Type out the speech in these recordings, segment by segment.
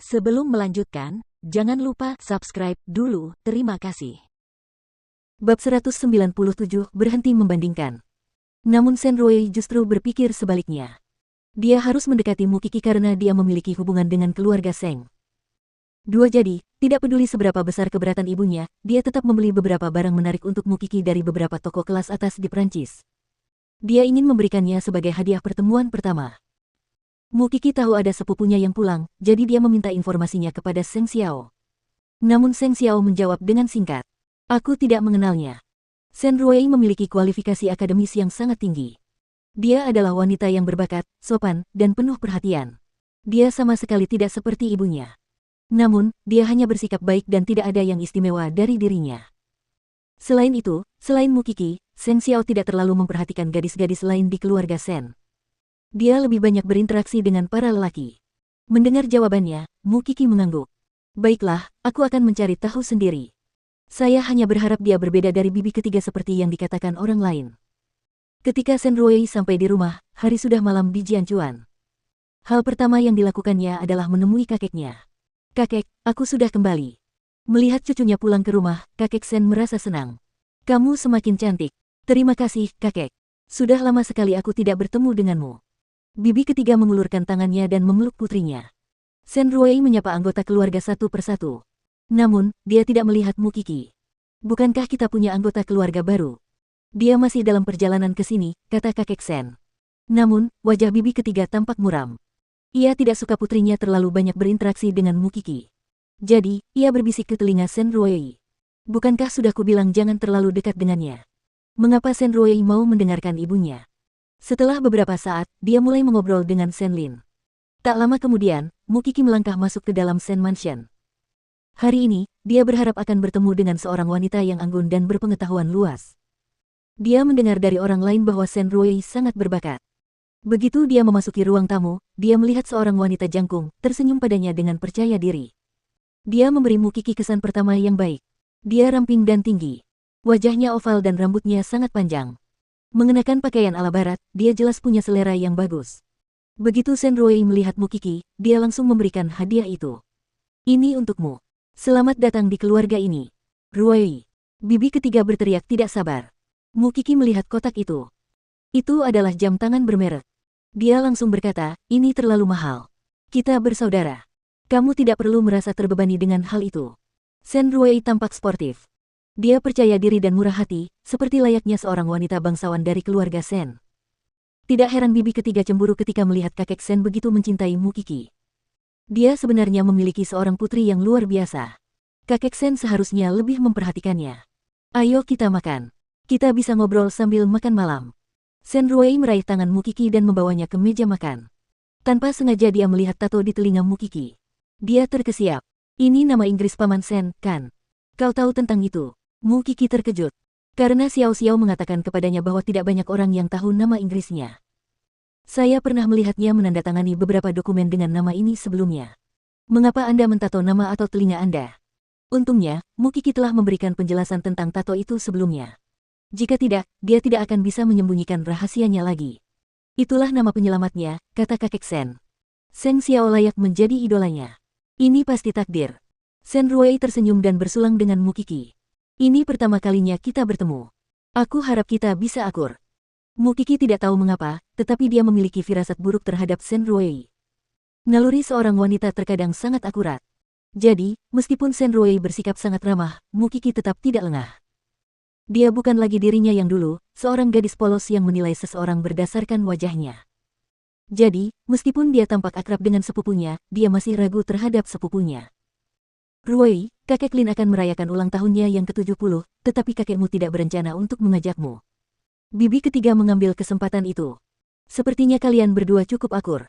Sebelum melanjutkan, jangan lupa subscribe dulu, terima kasih. Bab 197 berhenti membandingkan. Namun Shenrui justru berpikir sebaliknya. Dia harus mendekati Mukiki karena dia memiliki hubungan dengan keluarga Seng. Jadi, tidak peduli seberapa besar keberatan ibunya, dia tetap membeli beberapa barang menarik untuk Mukiki dari beberapa toko kelas atas di Prancis. Dia ingin memberikannya sebagai hadiah pertemuan pertama. Mukiki tahu ada sepupunya yang pulang, jadi dia meminta informasinya kepada Seng Xiao. Namun Seng Xiao menjawab dengan singkat, "Aku tidak mengenalnya." Shenrui memiliki kualifikasi akademis yang sangat tinggi. Dia adalah wanita yang berbakat, sopan, dan penuh perhatian. Dia sama sekali tidak seperti ibunya. Namun, dia hanya bersikap baik dan tidak ada yang istimewa dari dirinya. Selain itu, selain Mukiki, Seng Xiao tidak terlalu memperhatikan gadis-gadis lain di keluarga Sen. Dia lebih banyak berinteraksi dengan para lelaki. Mendengar jawabannya, Mukiki mengangguk. "Baiklah, aku akan mencari tahu sendiri. Saya hanya berharap dia berbeda dari bibi ketiga seperti yang dikatakan orang lain." Ketika Shenrui sampai di rumah, hari sudah malam di Jianchuan. Hal pertama yang dilakukannya adalah menemui kakeknya. "Kakek, aku sudah kembali." Melihat cucunya pulang ke rumah, kakek Sen merasa senang. "Kamu semakin cantik." "Terima kasih, kakek. Sudah lama sekali aku tidak bertemu denganmu." Bibi ketiga mengulurkan tangannya dan memeluk putrinya. Shenrui menyapa anggota keluarga satu persatu. Namun, dia tidak melihat Mukiki. "Bukankah kita punya anggota keluarga baru?" "Dia masih dalam perjalanan ke sini," kata kakek Sen. Namun, wajah bibi ketiga tampak muram. Ia tidak suka putrinya terlalu banyak berinteraksi dengan Mukiki. Jadi, ia berbisik ke telinga Shenrui. "Bukankah sudah kubilang jangan terlalu dekat dengannya?" Mengapa Shenrui mau mendengarkan ibunya? Setelah beberapa saat, dia mulai mengobrol dengan Shenlin. Tak lama kemudian, Mukiki melangkah masuk ke dalam Sen Mansion. Hari ini, dia berharap akan bertemu dengan seorang wanita yang anggun dan berpengetahuan luas. Dia mendengar dari orang lain bahwa Shenrui sangat berbakat. Begitu dia memasuki ruang tamu, dia melihat seorang wanita jangkung, tersenyum padanya dengan percaya diri. Dia memberi Mukiki kesan pertama yang baik. Dia ramping dan tinggi. Wajahnya oval dan rambutnya sangat panjang. Mengenakan pakaian ala barat, dia jelas punya selera yang bagus. Begitu Shenrui melihat Mukiki, dia langsung memberikan hadiah itu. "Ini untukmu. Selamat datang di keluarga ini, Rui." Bibi ketiga berteriak tidak sabar. Mukiki melihat kotak itu. Itu adalah jam tangan bermerek. Dia langsung berkata, "Ini terlalu mahal. Kita bersaudara. Kamu tidak perlu merasa terbebani dengan hal itu." Shenrui tampak sportif. Dia percaya diri dan murah hati, seperti layaknya seorang wanita bangsawan dari keluarga Sen. Tidak heran bibi ketiga cemburu ketika melihat kakek Sen begitu mencintai Mukiki. Dia sebenarnya memiliki seorang putri yang luar biasa. Kakek Sen seharusnya lebih memperhatikannya. "Ayo kita makan. Kita bisa ngobrol sambil makan malam." Shenrui meraih tangan Mukiki dan membawanya ke meja makan. Tanpa sengaja dia melihat tato di telinga Mukiki. Dia terkesiap. "Ini nama Inggris Paman Sen, kan? Kau tahu tentang itu?" Mukiki terkejut. Karena Xiao Xiao mengatakan kepadanya bahwa tidak banyak orang yang tahu nama Inggrisnya. "Saya pernah melihatnya menandatangani beberapa dokumen dengan nama ini sebelumnya. Mengapa Anda mentato nama atau telinga Anda?" Untungnya, Mukiki telah memberikan penjelasan tentang tato itu sebelumnya. Jika tidak, dia tidak akan bisa menyembunyikan rahasianya lagi. "Itulah nama penyelamatnya," kata kakek Sen. "Seng Xiao layak menjadi idolanya. Ini pasti takdir." Shenrui tersenyum dan bersulang dengan Mukiki. "Ini pertama kalinya kita bertemu. Aku harap kita bisa akur." Mukiki tidak tahu mengapa, tetapi dia memiliki firasat buruk terhadap Shenrui. Naluri seorang wanita terkadang sangat akurat. Jadi, meskipun Shenrui bersikap sangat ramah, Mukiki tetap tidak lengah. Dia bukan lagi dirinya yang dulu, seorang gadis polos yang menilai seseorang berdasarkan wajahnya. Jadi, meskipun dia tampak akrab dengan sepupunya, dia masih ragu terhadap sepupunya. "Rui, kakek Lin akan merayakan ulang tahunnya yang ke-70, tetapi kakekmu tidak berencana untuk mengajakmu." Bibi ketiga mengambil kesempatan itu. "Sepertinya kalian berdua cukup akur.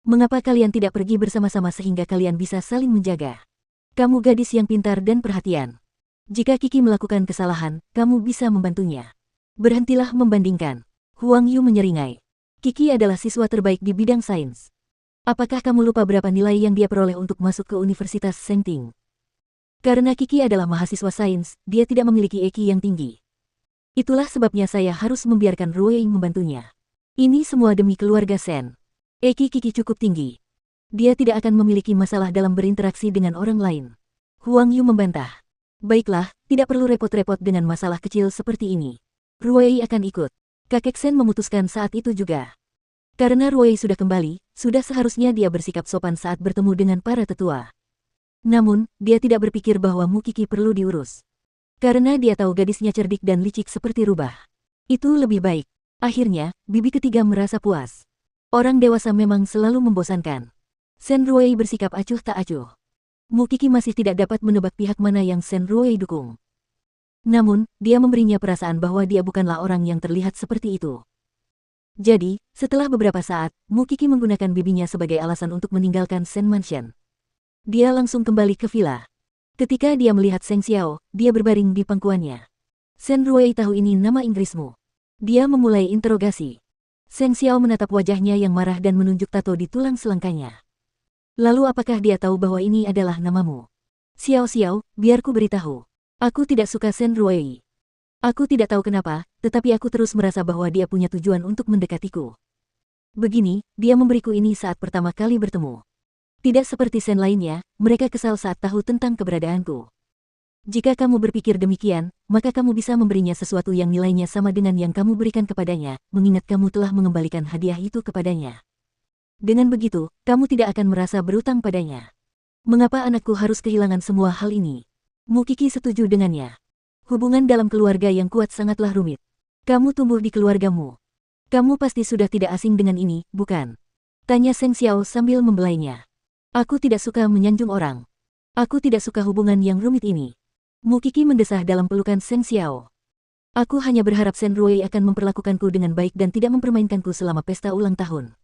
Mengapa kalian tidak pergi bersama-sama sehingga kalian bisa saling menjaga? Kamu gadis yang pintar dan perhatian. Jika Kiki melakukan kesalahan, kamu bisa membantunya. Berhentilah membandingkan." Huang Yu menyeringai. "Kiki adalah siswa terbaik di bidang sains. Apakah kamu lupa berapa nilai yang dia peroleh untuk masuk ke Universitas Sengting? Karena Kiki adalah mahasiswa sains, dia tidak memiliki EQ yang tinggi. Itulah sebabnya saya harus membiarkan Rui membantunya. Ini semua demi keluarga Sen. EQ Kiki cukup tinggi. Dia tidak akan memiliki masalah dalam berinteraksi dengan orang lain. Huang Yu membantah. Baiklah, tidak perlu repot-repot dengan masalah kecil seperti ini. Ruwei akan ikut. Kakek Sen memutuskan saat itu juga. Karena Ruwei sudah kembali, sudah seharusnya dia bersikap sopan saat bertemu dengan para tetua. Namun, dia tidak berpikir bahwa Mu Qixi perlu diurus. Karena dia tahu gadisnya cerdik dan licik seperti rubah. Itu lebih baik. Akhirnya, bibi ketiga merasa puas. Orang dewasa memang selalu membosankan. Sen Ruwei bersikap acuh tak acuh. Mu Qixi masih tidak dapat menebak pihak mana yang Sen Ruwei dukung. Namun, dia memberinya perasaan bahwa dia bukanlah orang yang terlihat seperti itu. Jadi, setelah beberapa saat, Mu Qixi menggunakan bibinya sebagai alasan untuk meninggalkan Sen Mansion. Dia langsung kembali ke villa. Ketika dia melihat Seng Xiao, dia berbaring di pangkuannya. Sen Ruwei tahu ini nama Inggrismu. Dia memulai interogasi. Seng Xiao menatap wajahnya yang marah dan menunjuk tato di tulang selangkanya. Lalu apakah dia tahu bahwa ini adalah namamu? Xiao Xiao, biar ku beritahu. Aku tidak suka Sen Ruwei. Aku tidak tahu kenapa, tetapi aku terus merasa bahwa dia punya tujuan untuk mendekatiku. Begini, dia memberiku ini saat pertama kali bertemu. Tidak seperti Sen lainnya, mereka kesal saat tahu tentang keberadaanku. Jika kamu berpikir demikian, maka kamu bisa memberinya sesuatu yang nilainya sama dengan yang kamu berikan kepadanya, mengingat kamu telah mengembalikan hadiah itu kepadanya. Dengan begitu, kamu tidak akan merasa berutang padanya. Mengapa anakku harus kehilangan semua hal ini? Mu Qixi setuju dengannya. Hubungan dalam keluarga yang kuat sangatlah rumit. Kamu tumbuh di keluargamu. Kamu pasti sudah tidak asing dengan ini, bukan? Tanya Seng Xiao sambil membelainya. Aku tidak suka menyanjung orang. Aku tidak suka hubungan yang rumit ini. Mu Qixi mendesah dalam pelukan Seng Xiao. Aku hanya berharap Sen Ruwei akan memperlakukanku dengan baik dan tidak mempermainkanku selama pesta ulang tahun.